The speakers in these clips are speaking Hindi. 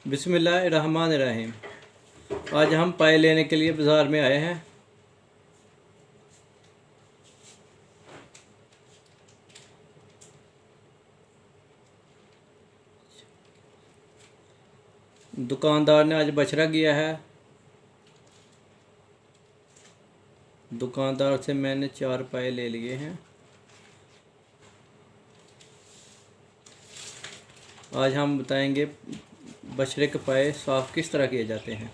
बिस्मिल्लाहिर्रहमानिर्रहीम। आज हम पाए लेने के लिए बाज़ार में आए हैं। दुकानदार ने आज बछड़ा किया है। दुकानदार से मैंने 4 पाए ले लिए हैं। आज हम बताएंगे बछड़े के पाए साफ़ किस तरह किए जाते हैं।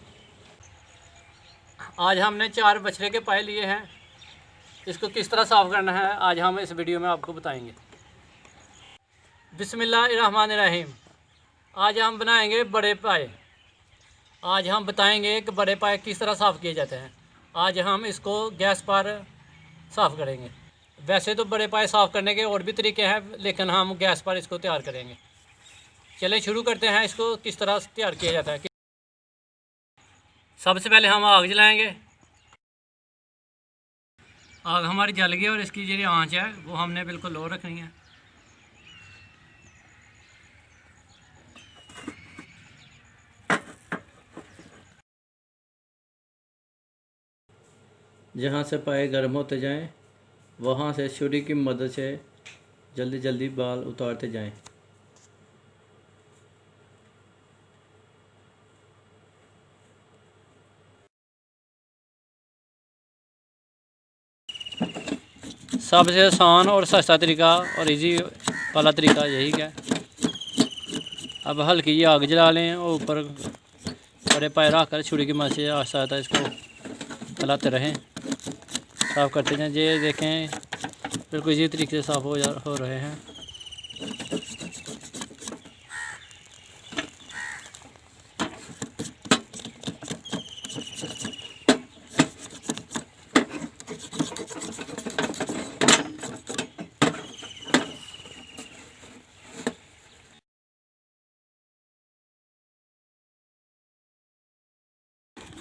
आज हमने 4 बछड़े के पाए लिए हैं। इसको किस तरह साफ़ करना है आज हम इस वीडियो में आपको बताएंगे। बिस्मिल्लाहिर्रहमानिर्रहीम। आज हम बनाएंगे बड़े पाए। आज हम बताएंगे कि बड़े पाए किस तरह साफ़ किए जाते हैं। आज हम इसको गैस पर साफ़ करेंगे। वैसे तो बड़े पाए साफ़ करने के और भी तरीके हैं, लेकिन हम गैस पर इसको तैयार करेंगे। चलें शुरू करते हैं इसको किस तरह तैयार किया जाता है। सबसे पहले हम आग जलाएंगे। आग हमारी जल गई और इसकी जो आंच है वो हमने बिल्कुल लो रखनी है। जहाँ से पाए गर्म होते जाएं, वहाँ से छुरी की मदद से जल्दी जल्दी बाल उतारते जाएं। सबसे आसान और सस्ता तरीका और इजी वाला तरीका यही है। अब हल्की जी आग जला लें और ऊपर बड़े पाए रख कर छुरी की मदद से आहिस्ता आहिस्ता इसको चलाते रहें, साफ़ करते जाएं। ये देखें बिल्कुल इसी तरीके से साफ़ हो रहे हैं।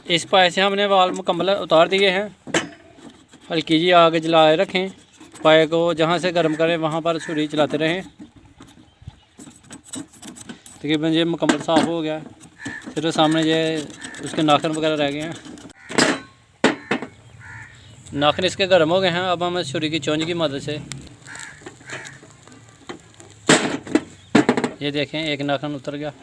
इस पाए से हमने वाल मुकम्मल उतार दिए हैं। हल्की जी आग जलाए रखें। पाए को जहाँ से गर्म करें वहाँ पर छुरी चलाते रहें। तकरीबन ये मुकम्मल साफ़ हो गया। फिर सामने ये उसके नाखून वगैरह रह गए हैं। नाखून इसके गर्म हो गए हैं। अब हम छुरी की चोंच की मदद से ये देखें एक नाखून उतर गया।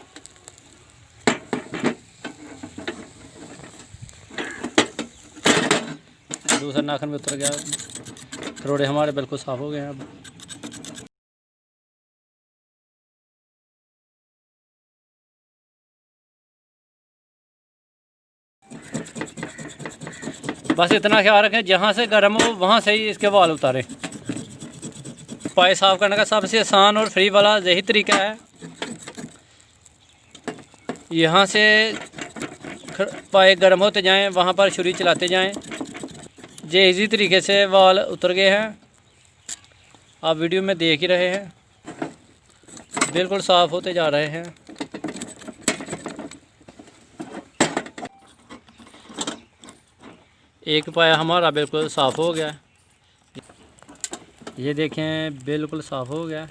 दूसरा नाखून भी उतर गया। रोड़े हमारे बिल्कुल साफ़ हो गए हैं। अब बस इतना ख्याल रखें जहाँ से गर्म हो वहाँ से ही इसके बाल उतारें। पाए साफ़ करने का सबसे आसान और फ्री वाला यही तरीका है। यहाँ से पाए गर्म होते जाएं, वहाँ पर छुरी चलाते जाएं। ये इजी तरीके से बाल उतर गए हैं। आप वीडियो में देख ही रहे हैं, बिल्कुल साफ़ होते जा रहे हैं। एक पाया हमारा बिल्कुल साफ़ हो गया। ये देखें बिल्कुल साफ़ हो गया।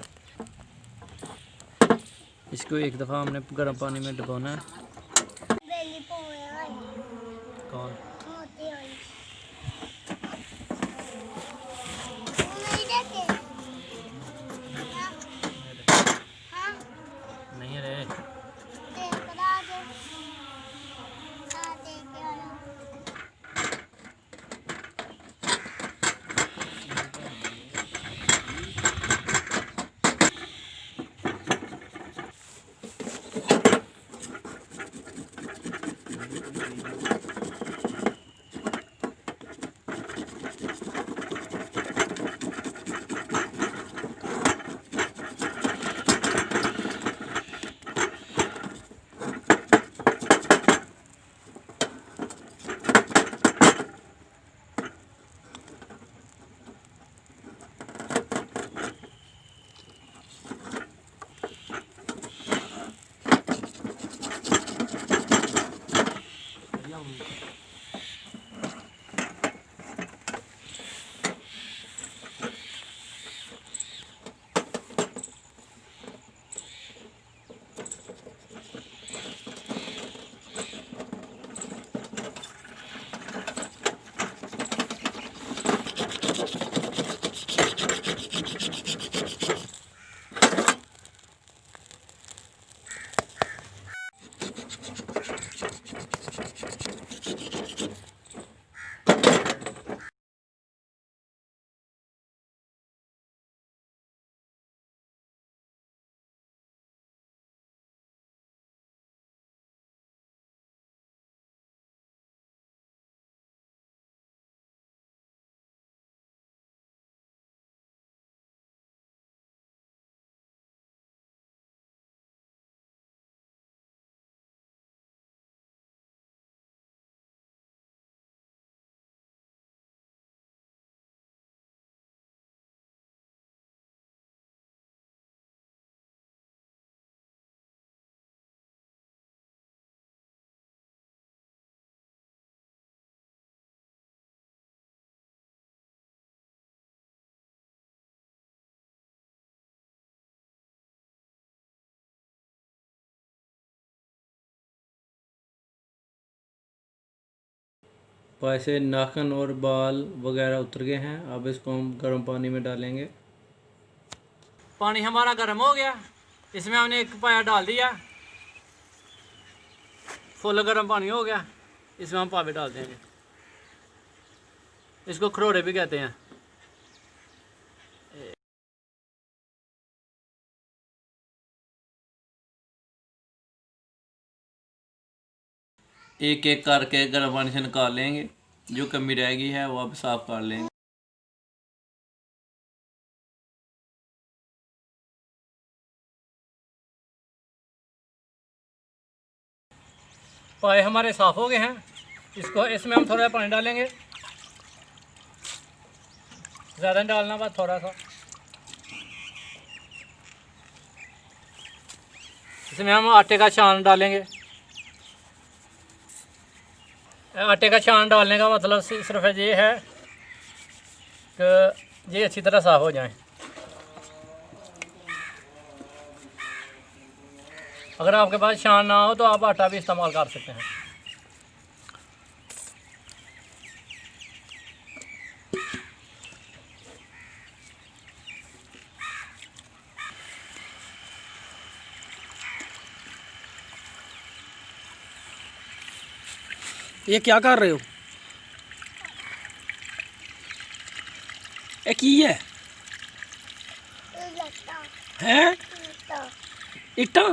इसको एक दफ़ा हमने गर्म पानी में डुबोना है। कौन नहीं रहे। पाए से नाखून और बाल वगैरह उतर गए हैं। अब इसको हम गर्म पानी में डालेंगे। पानी हमारा गर्म हो गया, इसमें हमने एक पाया डाल दिया। फुल गर्म पानी हो गया, इसमें हम पावे डाल देंगे। इसको खरोड़े भी कहते हैं। एक एक करके गर्म पानी से निकाल लेंगे, जो कमी रहेगी है वो अब साफ कर लेंगे। पाए हमारे साफ़ हो गए हैं। इसको इसमें हम थोड़ा पानी डालेंगे, ज़्यादा नहीं डालना, बस थोड़ा सा। इसमें हम आटे का छान डालेंगे। आटे का छान डालने का मतलब सिर्फ ये है कि ये अच्छी तरह साफ़ हो जाए। अगर आपके पास छान ना हो तो आप आटा भी इस्तेमाल कर सकते हैं। ये क्या कर रहे हो? ये की है? हैं? इट्टा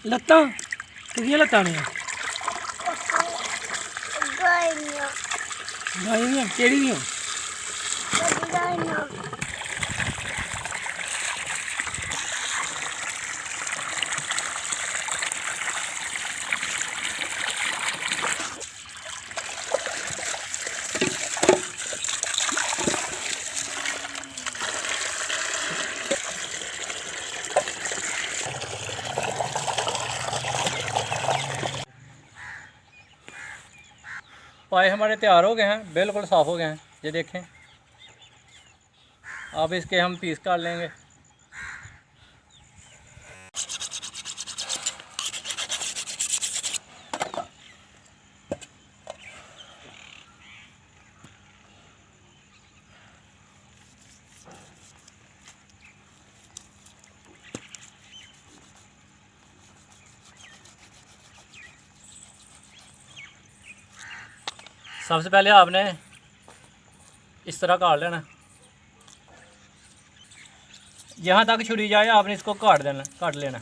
लत्ता किहदियां लत्तां ने? गाय दियां? केह्ड़ी दियां? पाए हमारे तैयार हो गए हैं, बिल्कुल साफ़ हो गए हैं। ये देखें, अब इसके हम पीस काट लेंगे। सबसे पहले आपने इस तरह काट लेना, जहाँ तक छुरी जाए आपने इसको काट लेना।